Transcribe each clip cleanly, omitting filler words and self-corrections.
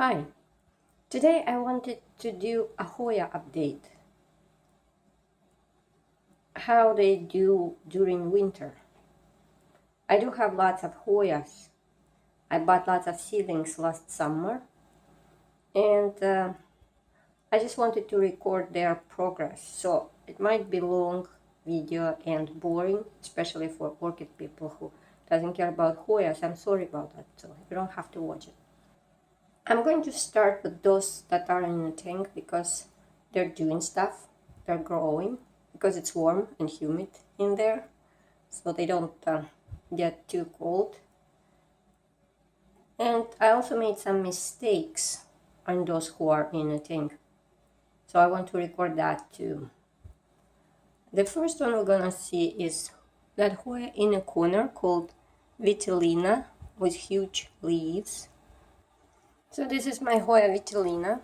Hi, today I wanted to do a Hoya update. How they do during winter. I do have lots of Hoyas. I bought lots of seedlings last summer and I just wanted to record their progress. So it might be long video and boring, especially for orchid people who doesn't care about Hoyas. I'm sorry about that, so you don't have to watch it. I'm going to start with those that are in a tank because they're doing stuff, they're growing, because it's warm and humid in there, so they don't get too cold. And I also made some mistakes on those who are in a tank, so I want to record that too. The first one we're gonna see is that Hoya in a corner called vitellina with huge leaves. So this is my Hoya vitellina.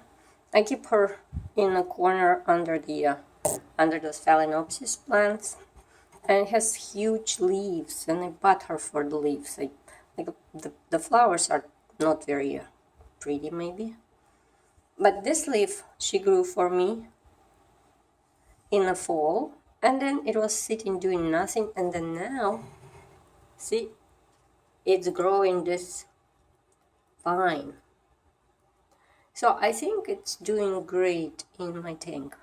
I keep her in a corner under those phalaenopsis plants, and it has huge leaves. And I bought her for the leaves. The flowers are not very pretty, maybe, but this leaf she grew for me in the fall, and then it was sitting doing nothing, and then now, see, it's growing this vine. So I think it's doing great in my tank.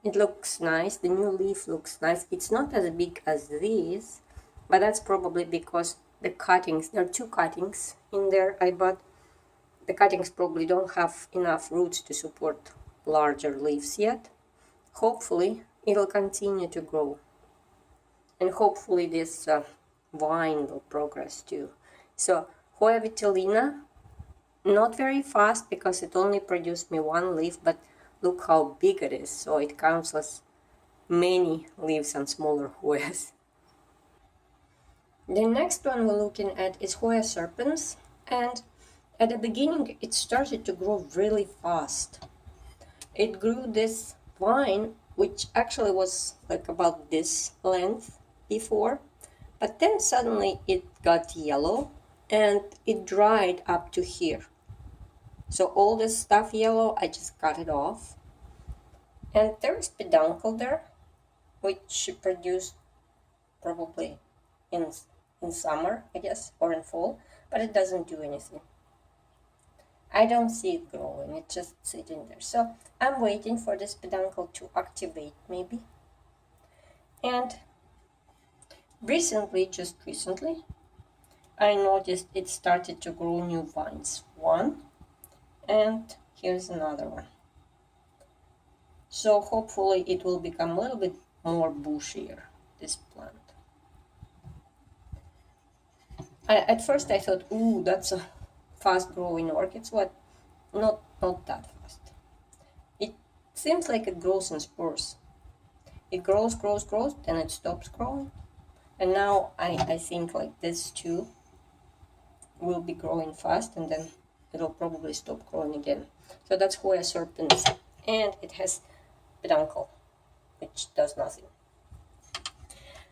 It looks nice, the new leaf looks nice. It's not as big as these, but that's probably because the cuttings, there are two cuttings in there I bought. The cuttings probably don't have enough roots to support larger leaves yet. Hopefully it will continue to grow. And hopefully this vine will progress too. So Hoya vitellina, not very fast because it only produced me one leaf, but look how big it is. So it counts as many leaves on smaller Hoyas. The next one we're looking at is Hoya serpens, and at the beginning it started to grow really fast. It grew this vine, which actually was like about this length before, but then suddenly it got yellow and it dried up to here. So all this stuff yellow, I just cut it off. And there's peduncle there, which produced probably in summer, I guess, or in fall, but it doesn't do anything. I don't see it growing, it's just sitting there. So I'm waiting for this peduncle to activate maybe. And just recently, I noticed it started to grow new vines. One, and here's another one. So hopefully it will become a little bit more bushier, this plant. At first I thought, ooh, that's a fast growing orchid. What? Not that fast. It seems like it grows in spurs. It grows, then it stops growing. And now I think like this too will be growing fast, and then it'll probably stop growing again. So that's Hoya serpens, and it has peduncle, which does nothing.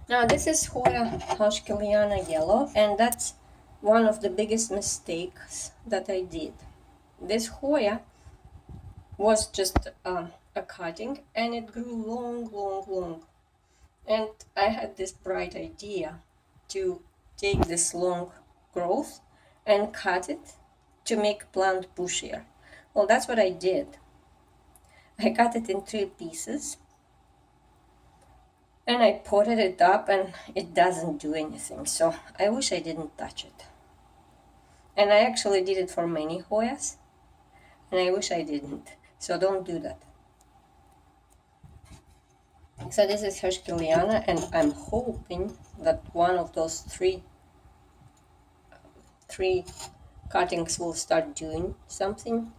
Now this is Hoya heuschkeliana yellow, and that's one of the biggest mistakes that I did. This Hoya was just a cutting, and it grew long. And I had this bright idea to take this long growth and cut it to make plant bushier. Well, that's what I did. I cut it in 3 pieces and I potted it up, and it doesn't do anything. So I wish I didn't touch it. And I actually did it for many Hoyas, and I wish I didn't. So don't do that. So this is heuschkeliana, and I'm hoping that one of those three cuttings will start doing something,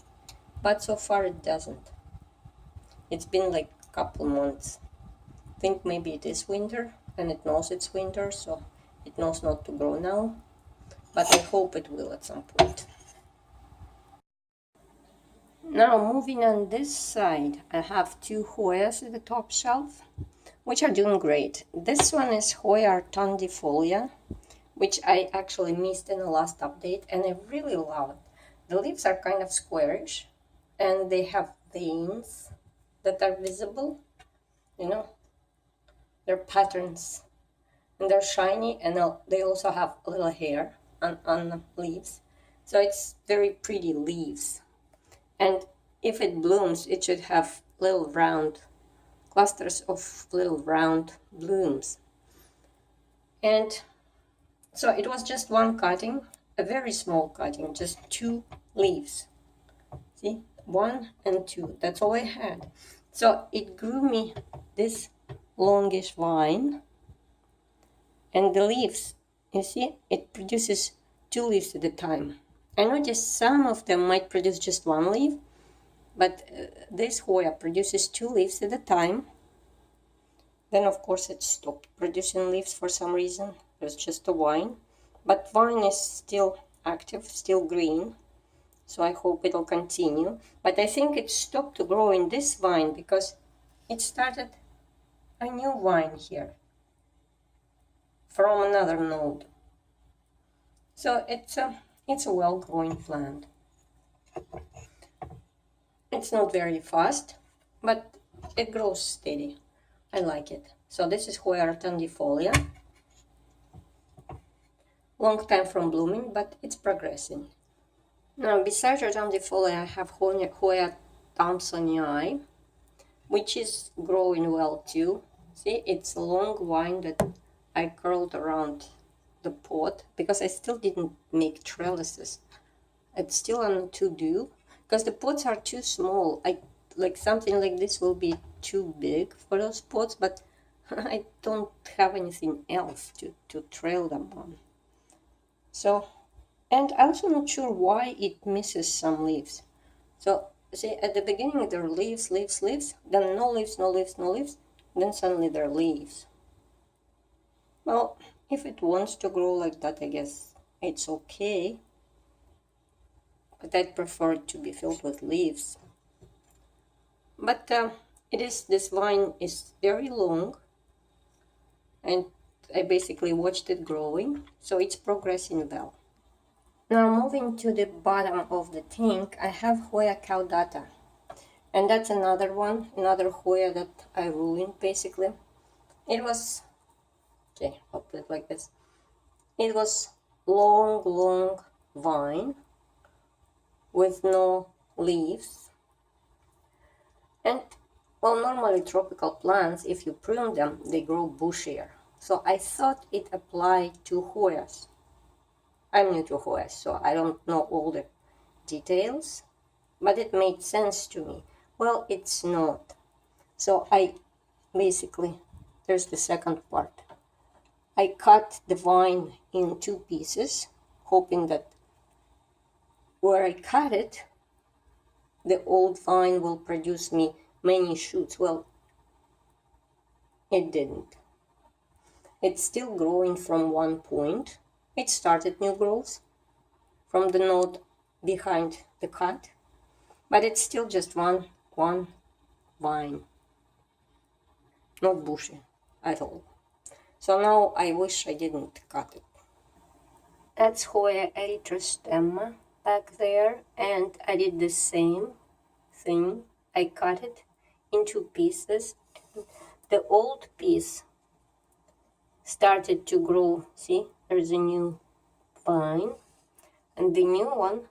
but so far it doesn't. It's been like a couple months. I think maybe it is winter, and it knows it's winter, so it knows not to grow now, but I hope it will at some point. Now moving on this side, I have 2 Hoyas at the top shelf, which are doing great. This one is Hoya rotundifolia, which I actually missed in the last update, and I really love it. The leaves are kind of squarish, and they have veins that are visible, you know, they're patterns, and they're shiny, and they also have a little hair on the leaves. So it's very pretty leaves. And if it blooms, it should have little round clusters of little round blooms. And so it was just one cutting, a very small cutting, just 2 leaves. See, 1 and 2, that's all I had. So it grew me this longish vine, and the leaves, you see, it produces 2 leaves at a time. I noticed some of them might produce just 1 leaf, but this Hoya produces 2 leaves at a time. Then of course it stopped producing leaves for some reason. It was just a vine, but vine is still active, still green, so I hope it'll continue. But I think it stopped to grow in this vine because it started a new vine here from another node. So it's a well-growing plant. It's not very fast, but it grows steady. I like it. So this is Hoya rotundifolia. Long time from blooming, but it's progressing. Now, besides rotundifolia, I have Hoya thomsonii, which is growing well too. See, it's a long vine that I curled around the pot because I still didn't make trellises. It's still on to-do because the pots are too small. Like something like this will be too big for those pots, but I don't have anything else to trail them on. So, and I'm also not sure why it misses some leaves. So, see, at the beginning there are leaves, then no leaves, then suddenly there are leaves. Well, if it wants to grow like that, I guess it's okay. But I'd prefer it to be filled with leaves. But this vine is very long, and I basically watched it growing, so it's progressing well. Now moving to the bottom of the tank, I have Hoya caudata, and that's another Hoya that I ruined basically. It was, okay, I'll put it like this. It was long vine with no leaves. And well, normally tropical plants, if you prune them, they grow bushier. So I thought it applied to Hoyas. I'm new to Hoyas, so I don't know all the details, but it made sense to me. Well, it's not. So I basically, there's the second part. I cut the vine in 2 pieces, hoping that where I cut it, the old vine will produce me many shoots. Well, it didn't. It's still growing from one point. It started new growth from the node behind the cut, but it's still just one vine, not bushy at all. So now I wish I didn't cut it. That's Hoya erythrostemma back there, and I did the same thing. I cut it into pieces. The old piece started to grow. See, there's a new vine, and the new one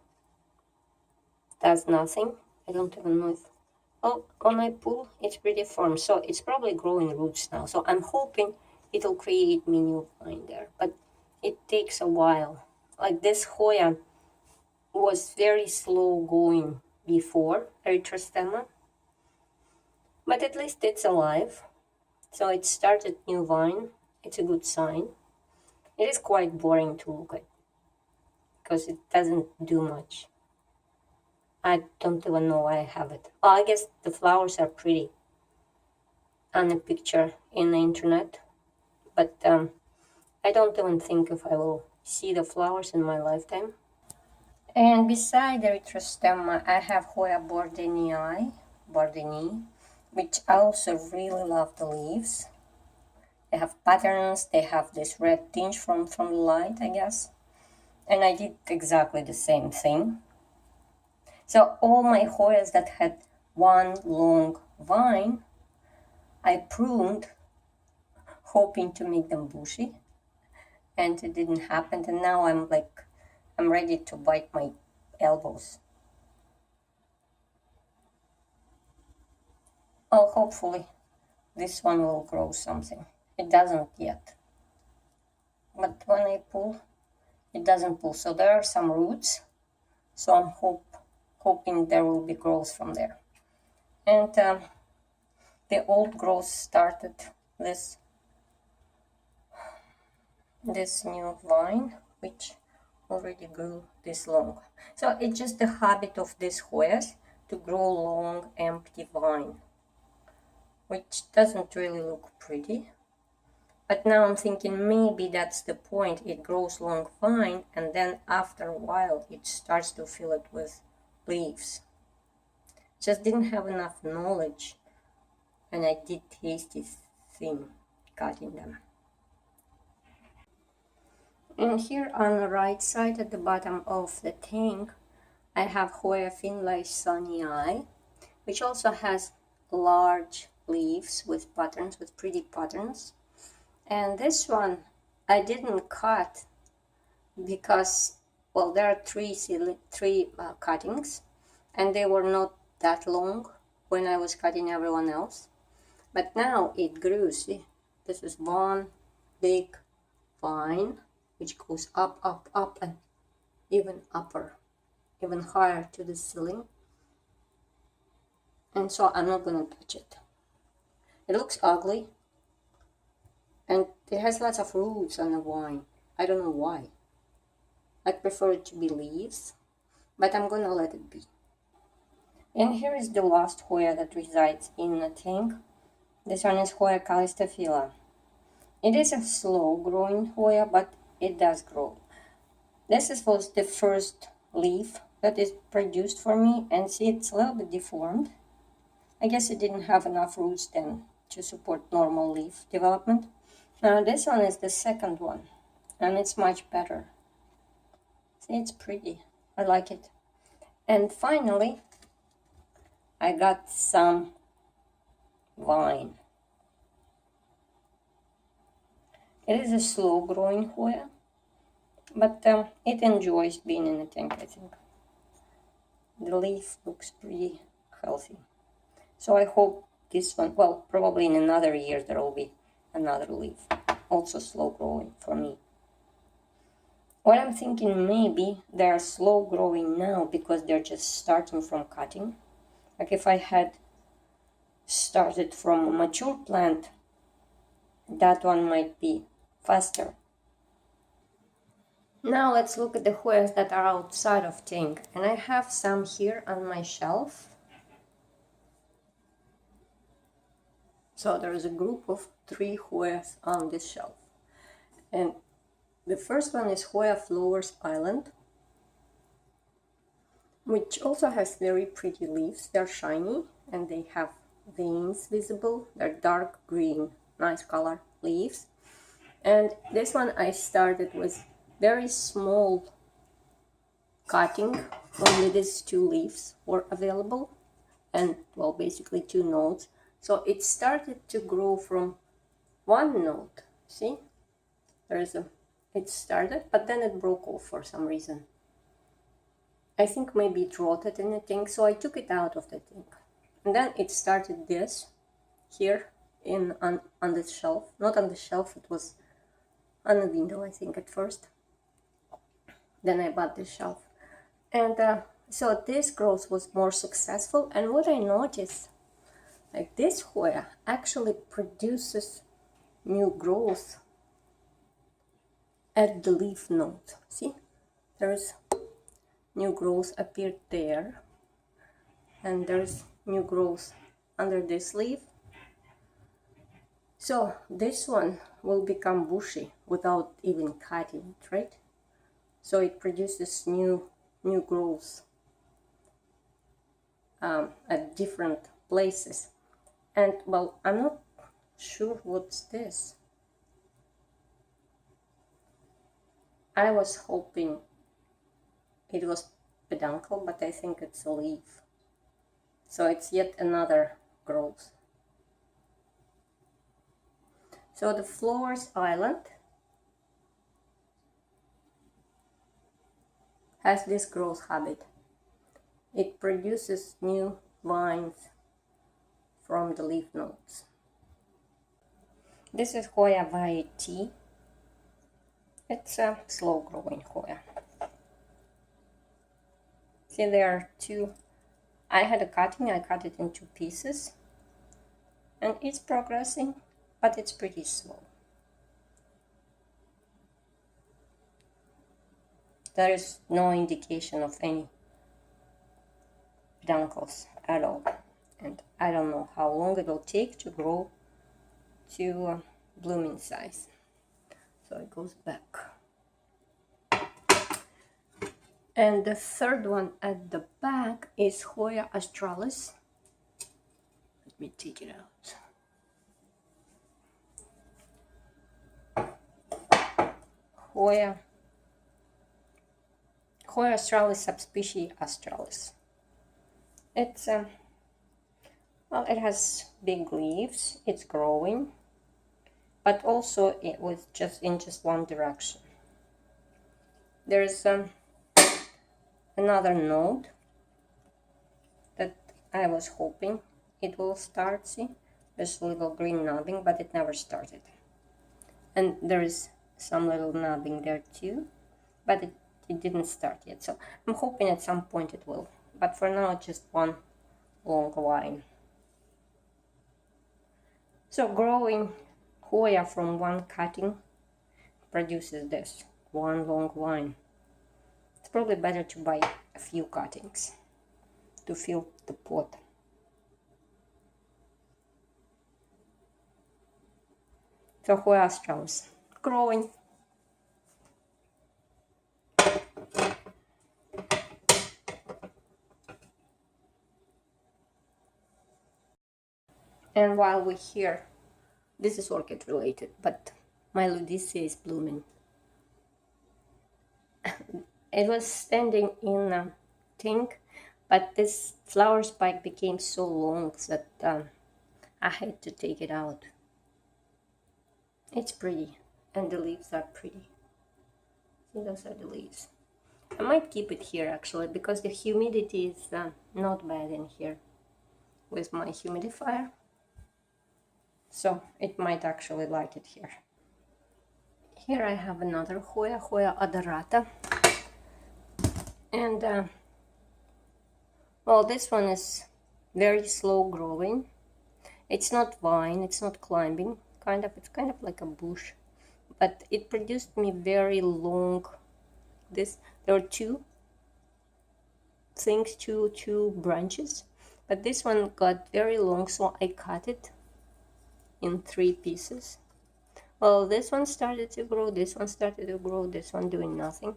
does nothing. I don't even know if, oh, when I pull, it's pretty firm, so it's probably growing roots now. So I'm hoping it'll create me new vine there, but it takes a while. Like this Hoya was very slow going before erythrostemma, but at least it's alive. So it started new vine. It's a good sign. It is quite boring to look at because it doesn't do much. I don't even know why I have it. Well, I guess the flowers are pretty on a picture in the internet, but I don't even think if I will see the flowers in my lifetime. And beside erythrostemma, I have Hoya bordenii, which I also really love the leaves. They have patterns, they have this red tinge from the light, I guess. And I did exactly the same thing. So all my Hoyas that had one long vine, I pruned, hoping to make them bushy. And it didn't happen. And now I'm ready to bite my elbows. Oh, hopefully this one will grow something. It doesn't yet. But when I pull, it doesn't pull. So there are some roots. So I'm hoping there will be growth from there. And the old growth started this new vine, which already grew this long. So it's just the habit of these Hoyas to grow long, empty vine, which doesn't really look pretty. But now I'm thinking maybe that's the point. It grows long vine, and then after a while it starts to fill it with leaves. Just didn't have enough knowledge, and I did tasty thing cutting them. And here on the right side at the bottom of the tank, I have Hoya finlaysonii, which also has large leaves with patterns, with pretty patterns. And this one I didn't cut because, well, there are three cuttings, and they were not that long when I was cutting everyone else. But now it grew, see? This is one big vine, which goes up, up, up, and even upper, even higher to the ceiling. And so I'm not gonna touch it. It looks ugly, and it has lots of roots on the vine. I don't know why. I prefer it to be leaves, but I'm gonna let it be. And here is the last Hoya that resides in the tank. This one is Hoya callistophyla. It is a slow growing Hoya, but it does grow. This was the first leaf that is produced for me, and see, it's a little bit deformed. I guess it didn't have enough roots then to support normal leaf development. Now this one is the second one, and it's much better. See, it's pretty. I like it. And finally, I got some vine. It is a slow growing Hoya, but it enjoys being in a tank, I think. The leaf looks pretty healthy. So I hope this one, well, probably in another year there will be another leaf, also slow growing for me. What I'm thinking, maybe they're slow growing now because they're just starting from cutting. Like if I had started from a mature plant, that one might be faster. Now let's look at the Hoyas that are outside of tank, and I have some here on my shelf. So there is a group of 3 Hoyas on this shelf, and the first one is Hoya Flores Island, which also has very pretty leaves. They're shiny and they have veins visible. They're dark green, nice color leaves. And this one I started with very small cutting. Only these 2 leaves were available, and well, basically 2 nodes. So it started to grow from 1 node. See, it started, but then it broke off for some reason. I think maybe it rotted in the tank, so I took it out of the tank. And then it started this here on this shelf. Not on the shelf, it was on the window, I think, at first. Then I bought this shelf. And so this growth was more successful. And what I noticed, like this Hoya actually produces new growth at the leaf node. See, there's new growth appeared there, and there's new growth under this leaf. So this one will become bushy without even cutting it, right? So it produces new growth at different places. And well, I'm not sure what's this. I was hoping it was peduncle, but I think it's a leaf. So it's yet another growth. So the Flores island has this growth habit. It produces new vines from the leaf nodes. This is Hoya wayetii. It's a slow growing Hoya. See, there are two. I had a cutting, I cut it into pieces, and it's progressing, but it's pretty slow. There is no indication of any peduncles at all, and I don't know how long it will take to grow to blooming size. So it goes back. And the third one at the back is Hoya australis. Let me take it out. Hoya australis subspecies australis. It's well, it has big leaves. It's growing, but also it was just in one direction. There's another node that I was hoping it will start. See, there's a little green knobbing, but it never started. And there is some little knobbing there too, but it didn't start yet. So I'm hoping at some point it will. But for now, it's just one long line. So growing Hoya from one cutting produces this one long line. It's probably better to buy a few cuttings to fill the pot. So Hoya australis growing. And while we're here, this is orchid related, but my ludicea is blooming. It was standing in a tank, but this flower spike became so long that I had to take it out. It's pretty, and the leaves are pretty. See, those are the leaves. I might keep it here actually, because the humidity is not bad in here with my humidifier. So it might actually like it here. Here I have another Hoya odorata. And well, this one is very slow growing. It's not vine, it's not climbing, it's kind of like a bush. But it produced me very long, there were two things, two branches. But this one got very long, so I cut it in 3 pieces. Well, this one started to grow, this one started to grow, this one doing nothing.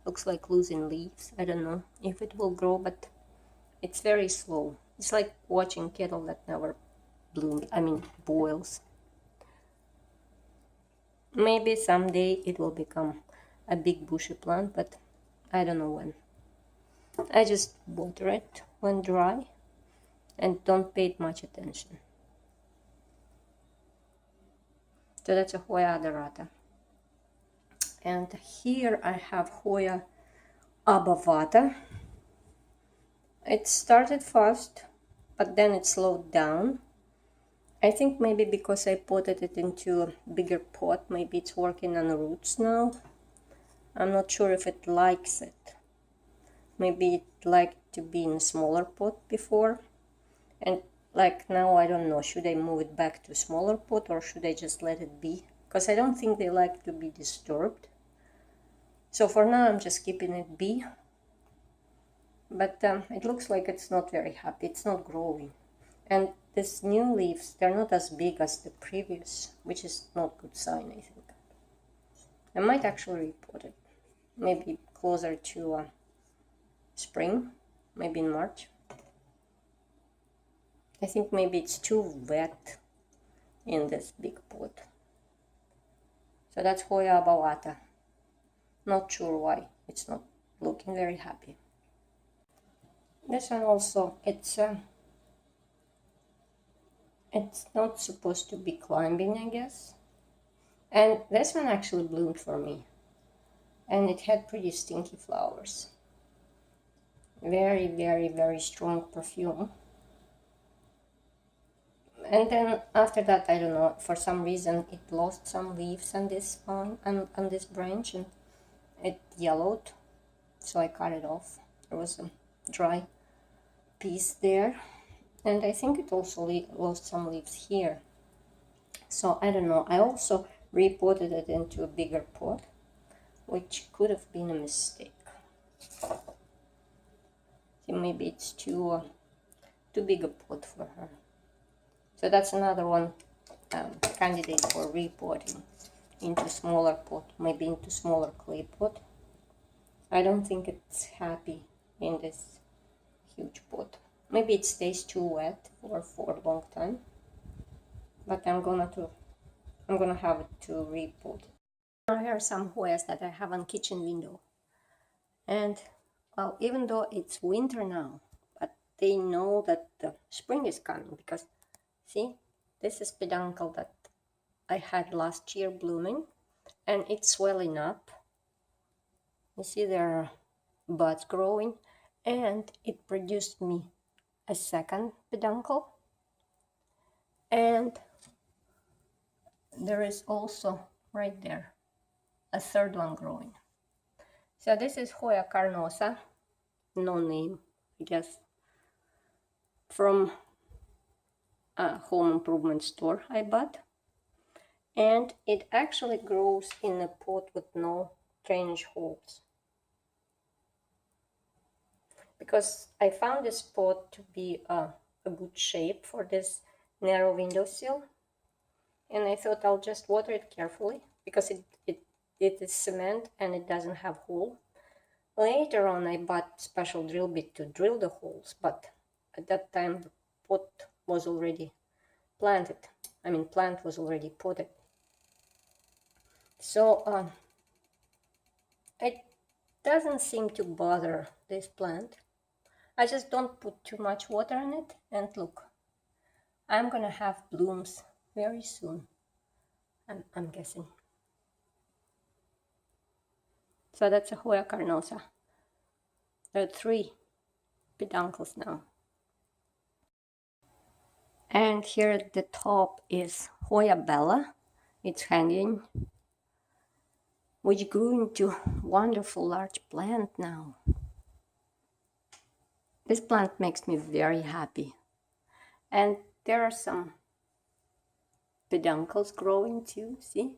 Looks like losing leaves. I don't know if it will grow, but it's very slow. It's like watching kettle that never boils. Maybe someday it will become a big bushy plant, but I don't know when. I just water it when dry and don't pay it much attention. So that's a Hoya odorata. And here I have Hoya obovata. It started fast, but then it slowed down. I think maybe because I potted it into a bigger pot, maybe it's working on the roots now. I'm not sure if it likes it. Maybe it liked to be in a smaller pot before. And like now, I don't know, should I move it back to a smaller pot or should I just let it be? Because I don't think they like to be disturbed. So for now, I'm just keeping it be. But it looks like it's not very happy. It's not growing. And these new leaves, they're not as big as the previous, which is not a good sign, I think. I might actually repot it. Maybe closer to spring, maybe in March. I think maybe it's too wet in this big pot. So that's Hoya obovata. Not sure why it's not looking very happy. This one also, it's not supposed to be climbing, I guess. And this one actually bloomed for me. And it had pretty stinky flowers. Very, very, very strong perfume. And then after that, I don't know, for some reason it lost some leaves on this vine, on this branch, and it yellowed. So I cut it off. There was a dry piece there. And I think it also lost some leaves here. So I don't know. I also repotted it into a bigger pot, which could have been a mistake. See, maybe it's too big a pot for her. So that's another one candidate for repotting into smaller pot, maybe into smaller clay pot. I don't think it's happy in this huge pot. Maybe it stays too wet for a long time. But I'm gonna have it to repot. Here are some Hoyas that I have on kitchen window. And well, even though it's winter now, but they know that the spring is coming, because see, this is peduncle that I had last year blooming, and it's swelling up. You see there are buds growing, and it produced me a second peduncle. And there is also right there a third one growing. So this is Hoya carnosa, no name, I guess, from a home improvement store I bought. And it actually grows in a pot with no drainage holes. Because I found this pot to be a good shape for this narrow windowsill. And I thought I'll just water it carefully, because it is cement and it doesn't have hole. Later on I bought special drill bit to drill the holes, but at that time the pot was already planted. I mean, plant was already potted. So it doesn't seem to bother this plant. I just don't put too much water on it, and look, I'm gonna have blooms very soon, I'm guessing. So that's a Hoya carnosa. There are 3 peduncles now. And here at the top is Hoya bella. It's hanging, which grew into wonderful large plant now. This plant makes me very happy. And there are some peduncles growing too, see?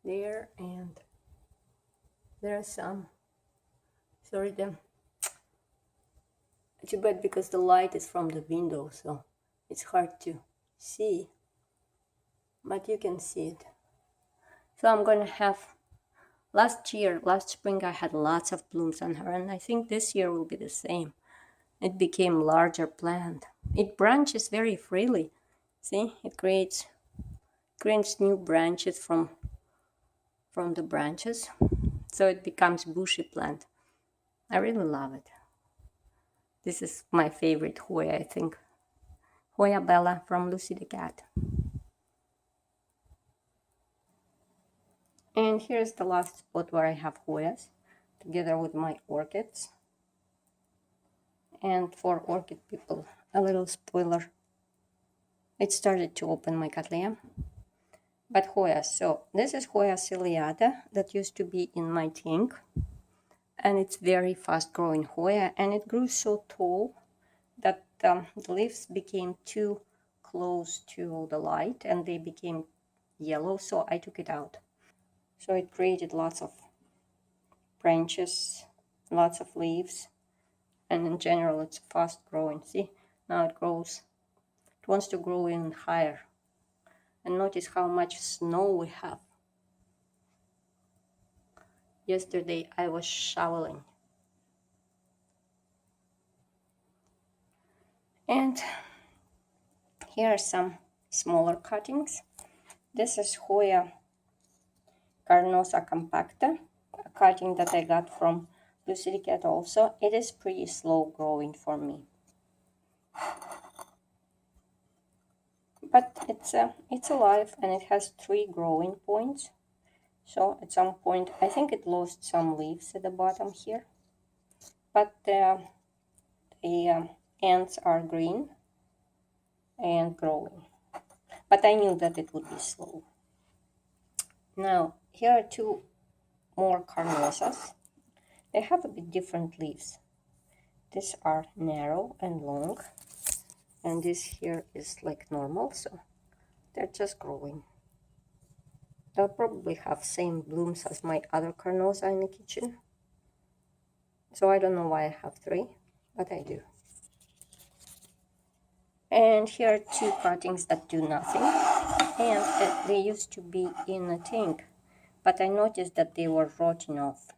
There, and there are some. Sorry, too bad because the light is from the window, so it's hard to see, but you can see it. So I'm gonna have, last spring I had lots of blooms on her, and I think this year will be the same. It became larger plant. It branches very freely. See, it creates new branches from the branches, so it becomes bushy plant. I really love it. This is my favorite Hoya, I think. Hoya bella from Lucy the cat. And here's the last spot where I have Hoyas, together with my orchids. And for orchid people, a little spoiler. It started to open my cattleya. But Hoyas, so this is Hoya ciliata that used to be in my tank. And it's very fast growing Hoya, and it grew so tall that the leaves became too close to the light and they became yellow, so I took it out. So it created lots of branches, lots of leaves, and in general it's fast growing. See, now it grows, it wants to grow even higher. And notice how much snow we have. Yesterday I was shoveling. And here are some smaller cuttings. This is Hoya carnosa compacta. a cutting that I got from Cat also. It is pretty slow growing for me. But it's alive and it has 3 growing points. So at some point, I think it lost some leaves at the bottom here. But the ends are green and growing. But I knew that it would be slow. Now, here are 2 more carnosas. They have a bit different leaves. These are narrow and long. And this here is like normal, so they're just growing. They'll probably have same blooms as my other carnosa in the kitchen. So I don't know why I have 3, but I do. And here are 2 cuttings that do nothing. And they used to be in a tank, but I noticed that they were rotting off.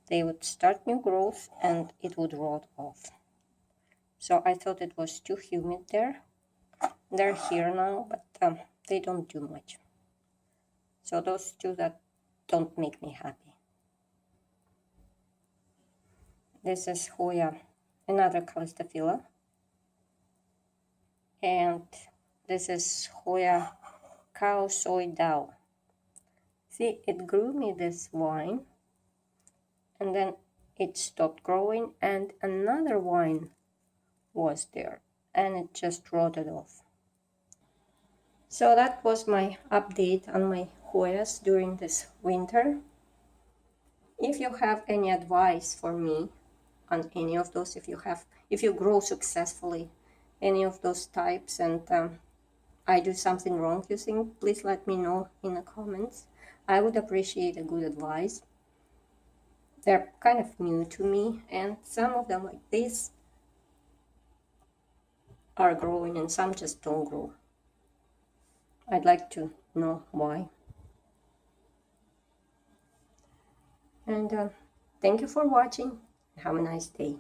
They would start new growth and it would rot off. So I thought it was too humid there. They're here now, but they don't do much. So those 2 that don't make me happy. This is Hoya, another callistophylla. And this is Hoya Cumingiana. See, it grew me this vine, and then it stopped growing, and another vine was there, and it just rotted off. So that was my update on my Hoyas during this winter. If you have any advice for me on any of those, if you grow successfully any of those types and I do something wrong, you think, please let me know in the comments. I would appreciate a good advice. They're kind of new to me, and some of them like this are growing and some just don't grow. I'd like to know why. And thank you for watching. Have a nice day.